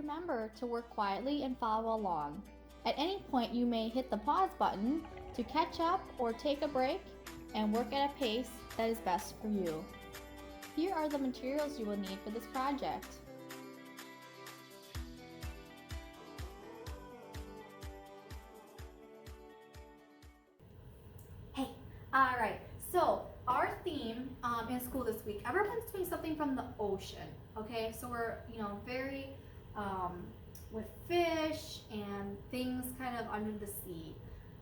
remember to work quietly and follow along. At any point, you may hit the pause button to catch up or take a break and work at a pace that is best for you. Here are the materials you will need for this project. Hey, all right, so our theme in school this week, everyone's doing something from the ocean, okay? So we're, very with fish and things kind of under the sea,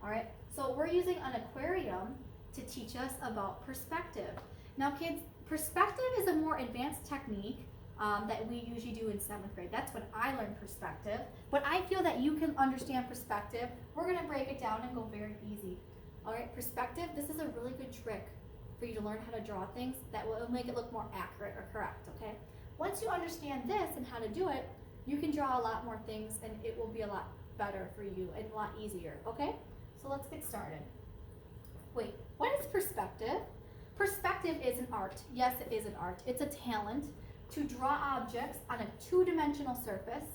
all right? So we're using an aquarium to teach us about perspective. Now kids, perspective is a more advanced technique that we usually do in 7th grade. That's when I learned perspective, but I feel that you can understand perspective. We're gonna break it down and go very easy. All right, perspective, this is a really good trick for you to learn how to draw things that will make it look more accurate or correct, okay? Once you understand this and how to do it, you can draw a lot more things and it will be a lot better for you and a lot easier, okay? So let's get started. Wait, what is perspective? Perspective is an art. Yes, it is an art. It's a talent to draw objects on a two-dimensional surface.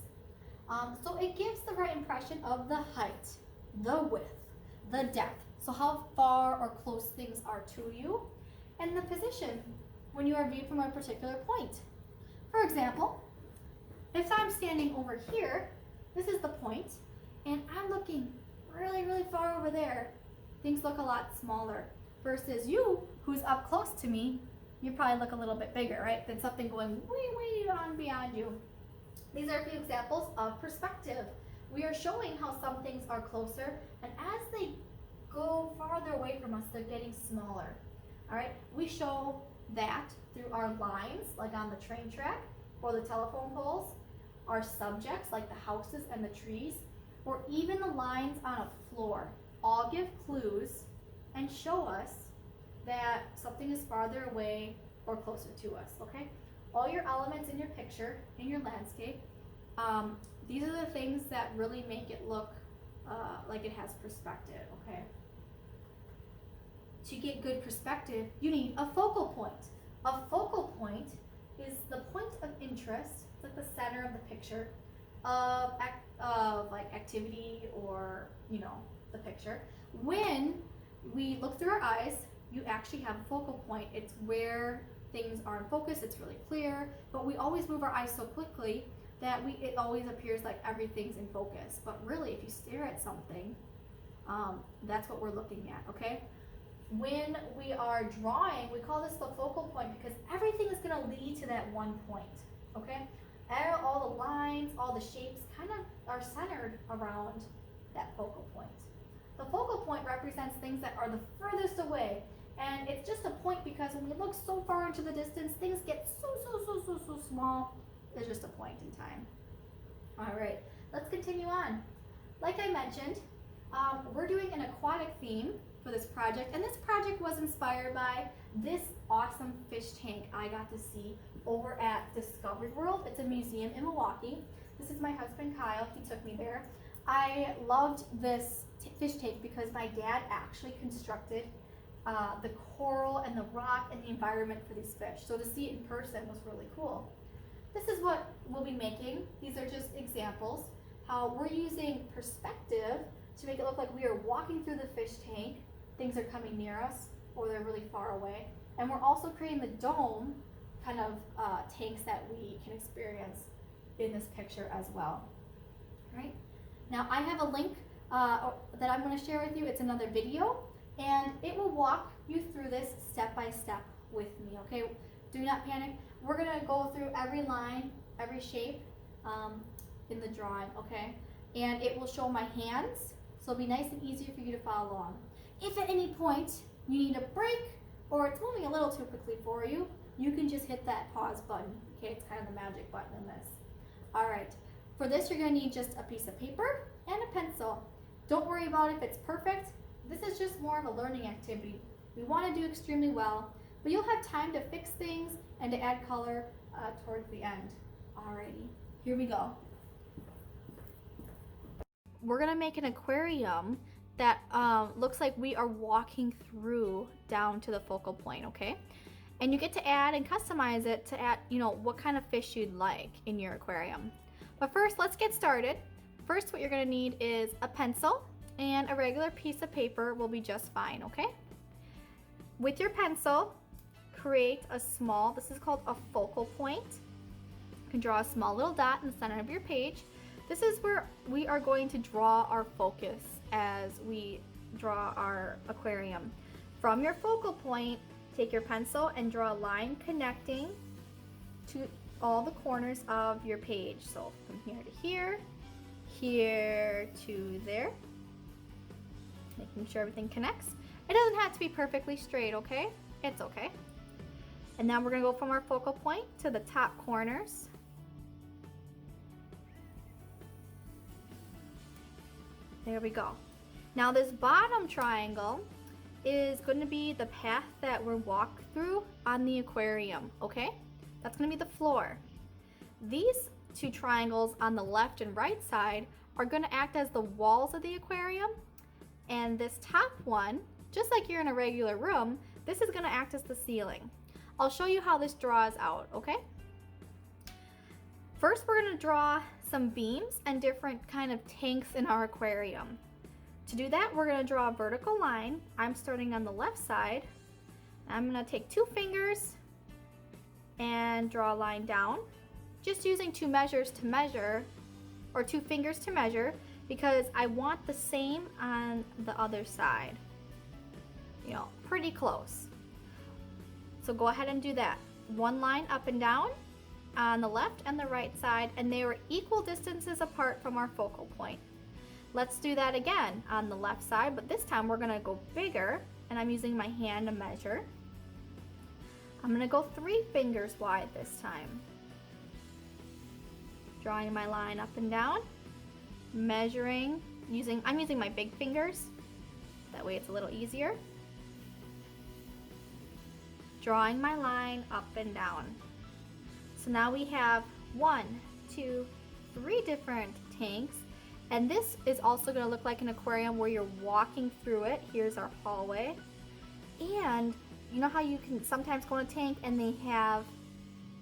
So it gives the right impression of the height, the width, the depth. So how far or close things are to you, and the position when you are viewed from a particular point. For example, if I'm standing over here, this is the point, and I'm looking really, really far over there, things look a lot smaller. Versus you, who's up close to me, you probably look a little bit bigger, right? Than something going way, way on beyond you. These are a few examples of perspective. We are showing how some things are closer, and as they go farther away from us, they're getting smaller. All right, we show that through our lines, like on the train track or the telephone poles, our subjects, like the houses and the trees, or even the lines on a floor, all give clues and show us that something is farther away or closer to us, okay? All your elements in your picture, in your landscape, these are the things that really make it look like it has perspective, okay? To get good perspective, you need a focal point. A focal point is the point of interest, it's like the center of the picture of like activity or, the picture. When we look through our eyes, you actually have a focal point. It's where things are in focus, it's really clear, but we always move our eyes so quickly that it always appears like everything's in focus. But really, if you stare at something, that's what we're looking at, okay? When we are drawing, we call this the focal point because everything is going to lead to that one point, okay? All the lines, all the shapes kind of are centered around that focal point. The focal point represents things that are the furthest away, and it's just a point because when we look so far into the distance, things get so small. It's just a point in time. All right, let's continue on. Like I mentioned, we're doing an aquatic theme for this project, and this project was inspired by this awesome fish tank I got to see over at Discovery World. It's a museum in Milwaukee. This is my husband Kyle, he took me there. I loved this fish tank because my dad actually constructed the coral and the rock and the environment for these fish. So to see it in person was really cool. This is what we'll be making. These are just examples, how we're using perspective to make it look like we are walking through the fish tank. Things are coming near us or they're really far away. And we're also creating the dome kind of tanks that we can experience in this picture as well. All right. Now I have a link that I'm going to share with you. It's another video, and it will walk you through this step by step with me, okay? Do not panic. We're going to go through every line, every shape in the drawing, okay? And it will show my hands, so it'll be nice and easy for you to follow along. If at any point you need a break or it's moving a little too quickly for you, you can just hit that pause button, okay? It's kind of the magic button in this. All right, for this you're going to need just a piece of paper and a pencil. Don't worry about if it's perfect. This is just more of a learning activity. We want to do extremely well, but you'll have time to fix things and to add color towards the end. Alrighty, here we go. We're gonna make an aquarium that looks like we are walking through down to the focal point, okay? And you get to add and customize it to add, what kind of fish you'd like in your aquarium. But first, let's get started. First, what you're gonna need is a pencil, and a regular piece of paper will be just fine, okay? With your pencil, create a small, this is called a focal point. You can draw a small little dot in the center of your page. This is where we are going to draw our focus as we draw our aquarium. From your focal point, take your pencil and draw a line connecting to all the corners of your page. So from here to here, here to there, making sure everything connects. It doesn't have to be perfectly straight, okay? It's okay. And now we're gonna go from our focal point to the top corners. There we go. Now this bottom triangle is going to be the path that we're walk through on the aquarium, okay? That's gonna be the floor. These two triangles on the left and right side are gonna act as the walls of the aquarium, and this top one, just like you're in a regular room, this is gonna act as the ceiling. I'll show you how this draws out, okay? First, we're gonna draw some beams and different kind of tanks in our aquarium. To do that, we're gonna draw a vertical line. I'm starting on the left side. I'm gonna take 2 fingers and draw a line down, just using 2 measures to measure, or 2 fingers to measure, because I want the same on the other side. You know, pretty close. So go ahead and do that. 1 line up and down on the left and the right side, and they were equal distances apart from our focal point. Let's do that again on the left side, but this time we're gonna go bigger, and I'm using my hand to measure. I'm gonna go 3 fingers wide this time. Drawing my line up and down, measuring, I'm using my big fingers. That way it's a little easier. Drawing my line up and down. So now we have 1, 2, 3 different tanks, and this is also going to look like an aquarium where you're walking through it. Here's our hallway, and you know how you can sometimes go in a tank and they have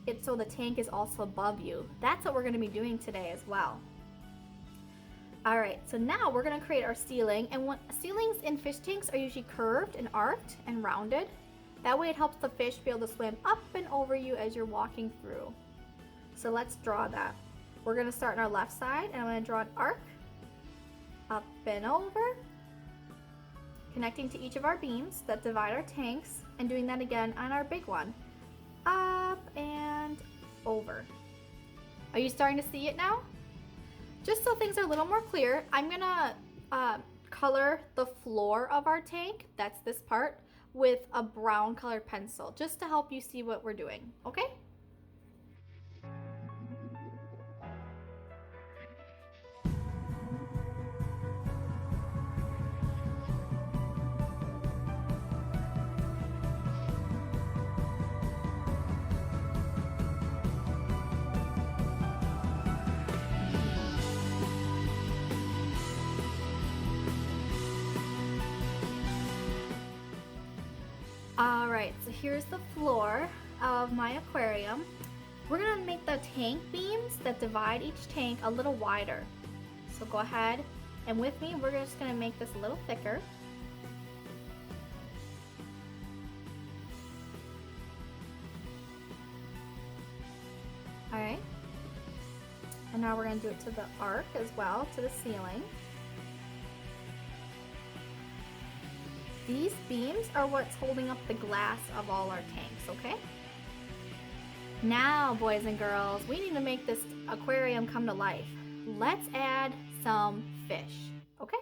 it so the tank is also above you? That's what we're going to be doing today as well. All right, so now we're going to create our ceiling, and ceilings in fish tanks are usually curved and arced and rounded. That way it helps the fish be able to swim up and over you as you're walking through. So let's draw that. We're gonna start on our left side, and I'm gonna draw an arc up and over, connecting to each of our beams that divide our tanks, and doing that again on our big one. Up and over. Are you starting to see it now? Just so things are a little more clear, I'm gonna color the floor of our tank, that's this part, with a brown colored pencil, just to help you see what we're doing, okay? All right, so here's the floor of my aquarium. We're gonna make the tank beams that divide each tank a little wider. So go ahead, and with me, we're just gonna make this a little thicker. All right, and now we're gonna do it to the arc as well, to the ceiling. These beams are what's holding up the glass of all our tanks, okay? Now, boys and girls, we need to make this aquarium come to life. Let's add some fish, okay?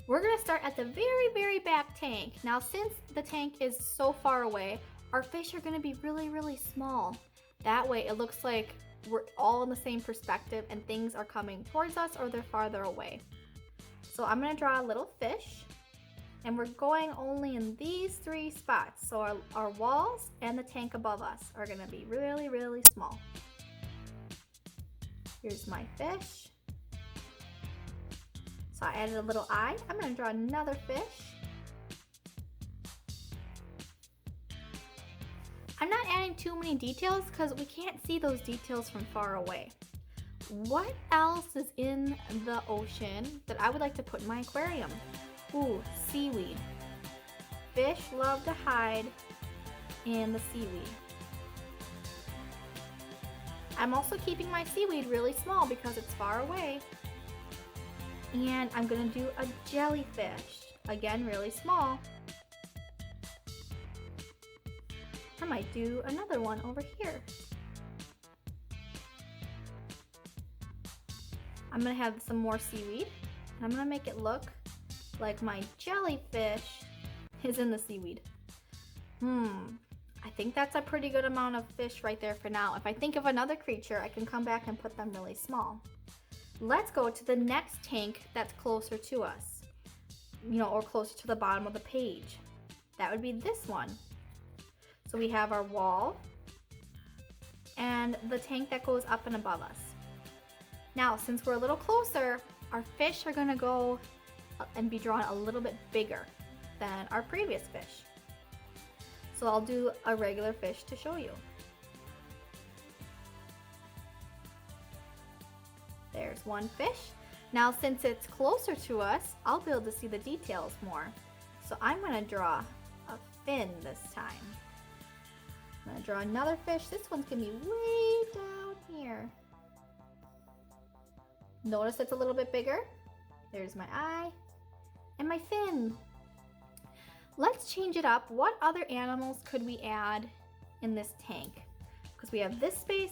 We're gonna start at the very, very back tank. Now, since the tank is so far away, our fish are gonna be really, really small. That way, it looks like we're all in the same perspective and things are coming towards us or they're farther away. So I'm gonna draw a little fish. And we're going only in these 3 spots. So our walls and the tank above us are gonna be really, really small. Here's my fish. So I added a little eye. I'm gonna draw another fish. I'm not adding too many details because we can't see those details from far away. What else is in the ocean that I would like to put in my aquarium? Ooh, seaweed. Fish love to hide in the seaweed. I'm also keeping my seaweed really small because it's far away. And I'm gonna do a jellyfish. Again, really small. I might do another one over here. I'm gonna have some more seaweed. And I'm gonna make it look like my jellyfish is in the seaweed. I think that's a pretty good amount of fish right there for now. If I think of another creature, I can come back and put them really small. Let's go to the next tank that's closer to us, or closer to the bottom of the page. That would be this one. So we have our wall and the tank that goes up and above us. Now, since we're a little closer, our fish are gonna go and be drawn a little bit bigger than our previous fish. So I'll do a regular fish to show you. There's one fish. Now, since it's closer to us, I'll be able to see the details more. So I'm gonna draw a fin this time. I'm gonna draw another fish. This one's gonna be way down here. Notice it's a little bit bigger. There's my eye and my fin. Let's change it up. What other animals could we add in this tank? Because we have this space,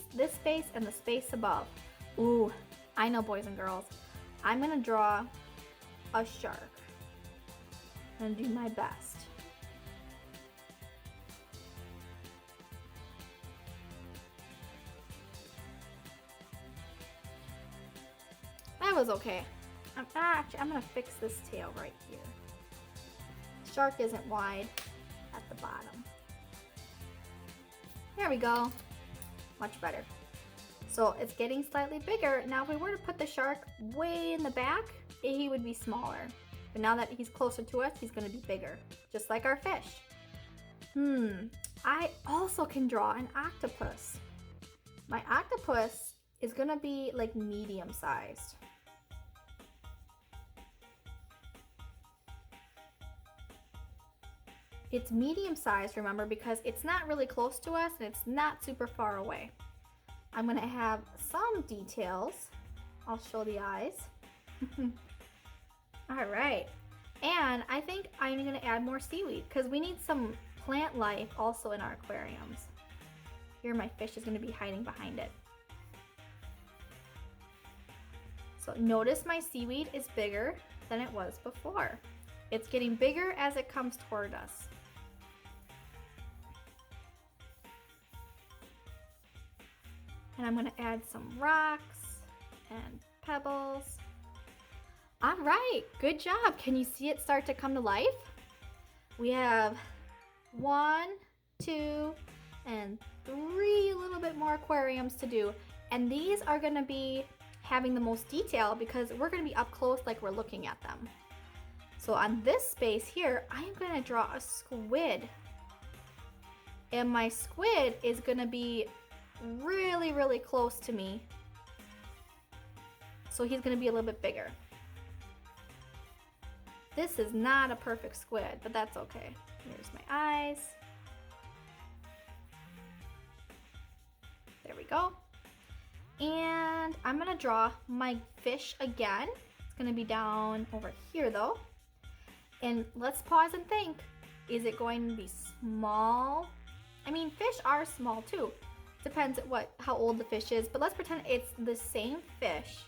and the space above. Ooh, I know, boys and girls. I'm gonna draw a shark. I'm gonna do my best. That was okay. I'm gonna fix this tail right here. Shark isn't wide at the bottom. There we go. Much better. So it's getting slightly bigger. Now if we were to put the shark way in the back, he would be smaller. But now that he's closer to us, he's gonna be bigger, just like our fish. I also can draw an octopus. My octopus is gonna be like medium sized. It's medium sized, remember, because it's not really close to us and it's not super far away. I'm gonna have some details. I'll show the eyes. All right. And I think I'm gonna add more seaweed because we need some plant life also in our aquariums. Here my fish is gonna be hiding behind it. So notice my seaweed is bigger than it was before. It's getting bigger as it comes toward us. And I'm gonna add some rocks and pebbles. All right, good job. Can you see it start to come to life? We have 1, 2, and 3 a little bit more aquariums to do. And these are gonna be having the most detail because we're gonna be up close like we're looking at them. So on this space here, I am gonna draw a squid. And my squid is gonna be really, really close to me. So he's gonna be a little bit bigger. This is not a perfect squid, but that's okay. Here's my eyes. There we go. And I'm gonna draw my fish again. It's gonna be down over here though. And let's pause and think. Is it going to be small? I mean, fish are small too. Depends how old the fish is, but let's pretend it's the same fish.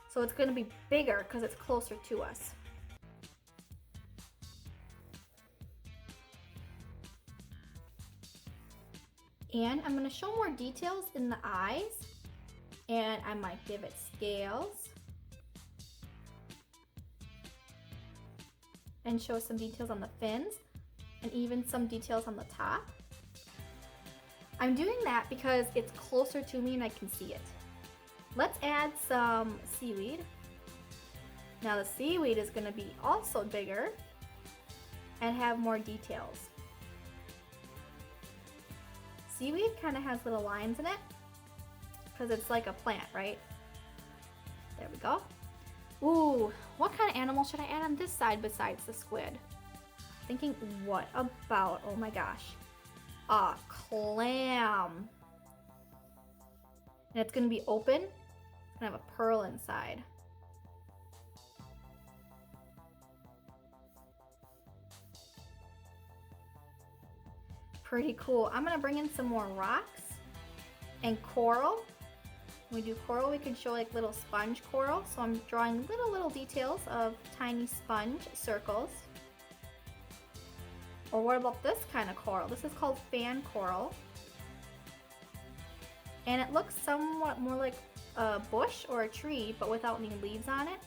So it's gonna be bigger because it's closer to us. And I'm gonna show more details in the eyes, and I might give it scales and show some details on the fins and even some details on the top. I'm doing that because it's closer to me and I can see it. Let's add some seaweed. Now the seaweed is gonna be also bigger and have more details. Seaweed kind of has little lines in it because it's like a plant, right? There we go. Ooh, what kind of animal should I add on this side besides the squid? Thinking, what about, oh my gosh, a clam. And it's gonna be open and have a pearl inside. Pretty cool. I'm gonna bring in some more rocks and coral. When we do coral, we can show like little sponge coral. So I'm drawing little details of tiny sponge circles. Or what about this kind of coral? This is called fan coral. And it looks somewhat more like a bush or a tree, but without any leaves on it.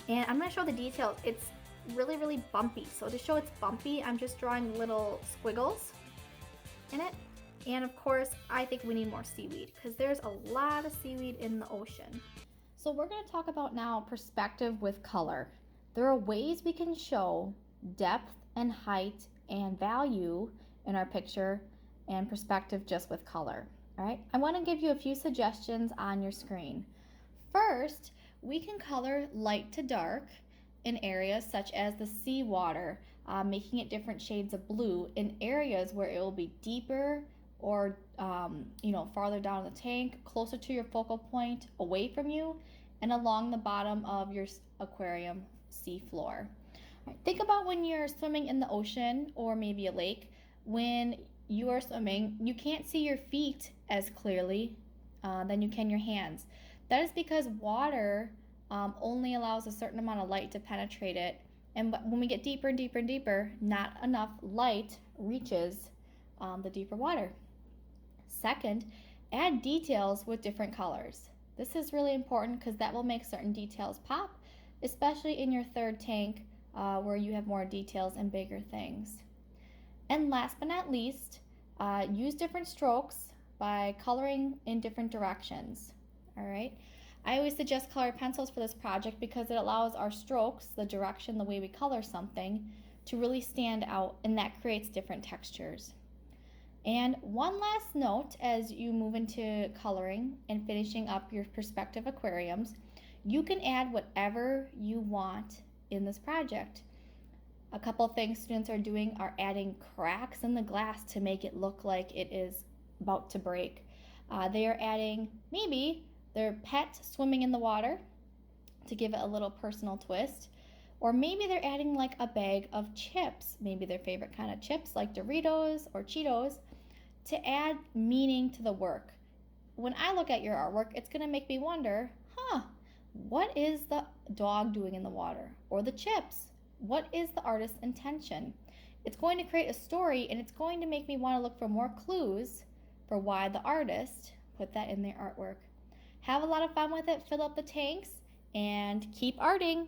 And I'm gonna show the details. It's really bumpy. So to show it's bumpy, I'm just drawing little squiggles in it. And of course, I think we need more seaweed because there's a lot of seaweed in the ocean. So we're going to talk about now perspective with color. There are ways we can show depth and height and value in our picture and perspective just with color. All right, I want to give you a few suggestions on your screen. First, we can color light to dark in areas such as the seawater, making it different shades of blue in areas where it will be deeper or farther down the tank, closer to your focal point, away from you, and along the bottom of your aquarium sea floor. Right, think about when you're swimming in the ocean or maybe a lake. When you are swimming, you can't see your feet as clearly than you can your hands. That is because water only allows a certain amount of light to penetrate it, and when we get deeper and deeper and deeper, not enough light reaches the deeper water. Second, add details with different colors. This is really important because that will make certain details pop, especially in your third tank where you have more details and bigger things. And last but not least, use different strokes by coloring in different directions. All right. I always suggest colored pencils for this project because it allows our strokes, the direction, the way we color something, to really stand out, and that creates different textures. And one last note as you move into coloring and finishing up your perspective aquariums, you can add whatever you want in this project. A couple of things students are doing are adding cracks in the glass to make it look like it is about to break. They are adding maybe their pet swimming in the water to give it a little personal twist. Or maybe they're adding like a bag of chips, maybe their favorite kind of chips like Doritos or Cheetos, to add meaning to the work. When I look at your artwork, it's going to make me wonder, what is the dog doing in the water? Or the chips? What is the artist's intention? It's going to create a story, and it's going to make me want to look for more clues for why the artist put that in their artwork. Have a lot of fun with it, fill up the tanks, and keep arting.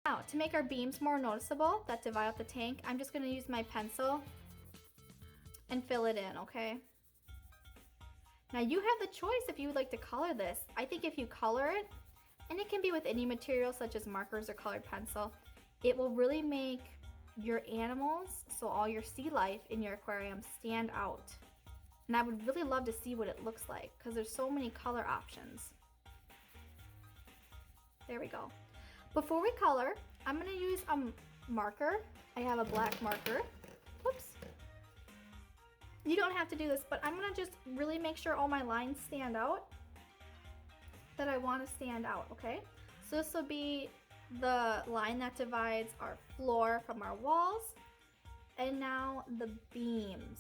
Now, to make our beams more noticeable that divide up the tank, I'm just going to use my pencil and fill it in, okay? Now you have the choice if you would like to color this. I think if you color it, and it can be with any material such as markers or colored pencil, it will really make your animals, so all your sea life in your aquarium, stand out. And I would really love to see what it looks like because there's so many color options. There we go. Before we color, I'm going to use a marker. I have a black marker. Whoops. You don't have to do this, but I'm going to just really make sure all my lines stand out that I want to stand out, okay? So this will be the line that divides our floor from our walls, and now the beams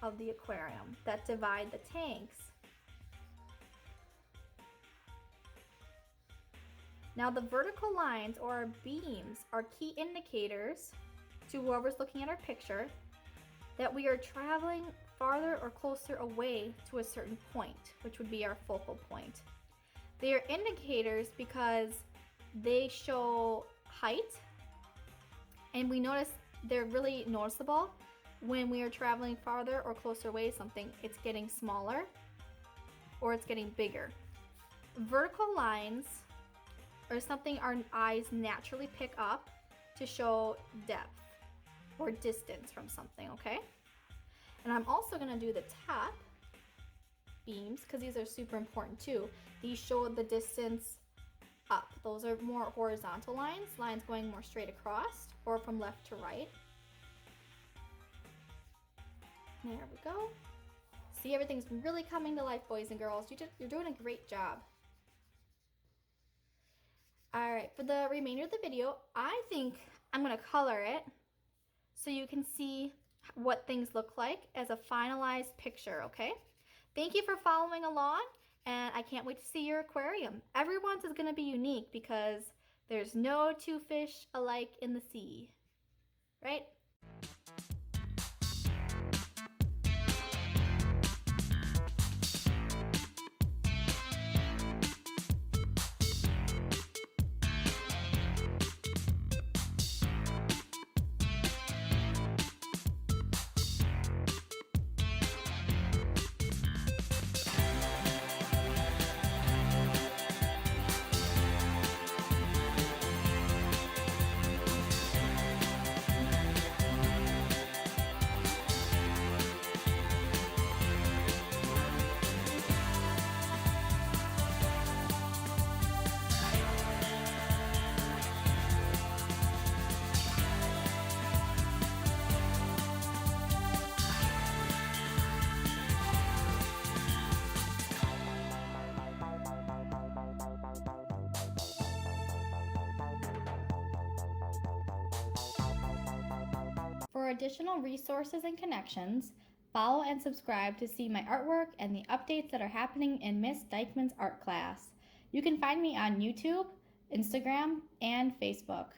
of the aquarium that divide the tanks. Now the vertical lines or our beams are key indicators to whoever's looking at our picture that we are traveling farther or closer away to a certain point, which would be our focal point. They are indicators because they show height, and we notice they're really noticeable when we are traveling farther or closer away something. It's getting smaller or it's getting bigger. Vertical lines are something our eyes naturally pick up to show depth or distance from something, okay? And I'm also gonna do the top beams because these are super important too. These show the distance up. Those are more horizontal lines, lines going more straight across or from left to right. There we go. See, everything's really coming to life, boys and girls. You're doing a great job. All right, for the remainder of the video, I think I'm gonna color it so you can see what things look like as a finalized picture, okay? Thank you for following along, and I can't wait to see your aquarium. Everyone's is gonna be unique because there's no two fish alike in the sea, right? For additional resources and connections, follow and subscribe to see my artwork and the updates that are happening in Miss Dykman's art class. You can find me on YouTube, Instagram, and Facebook.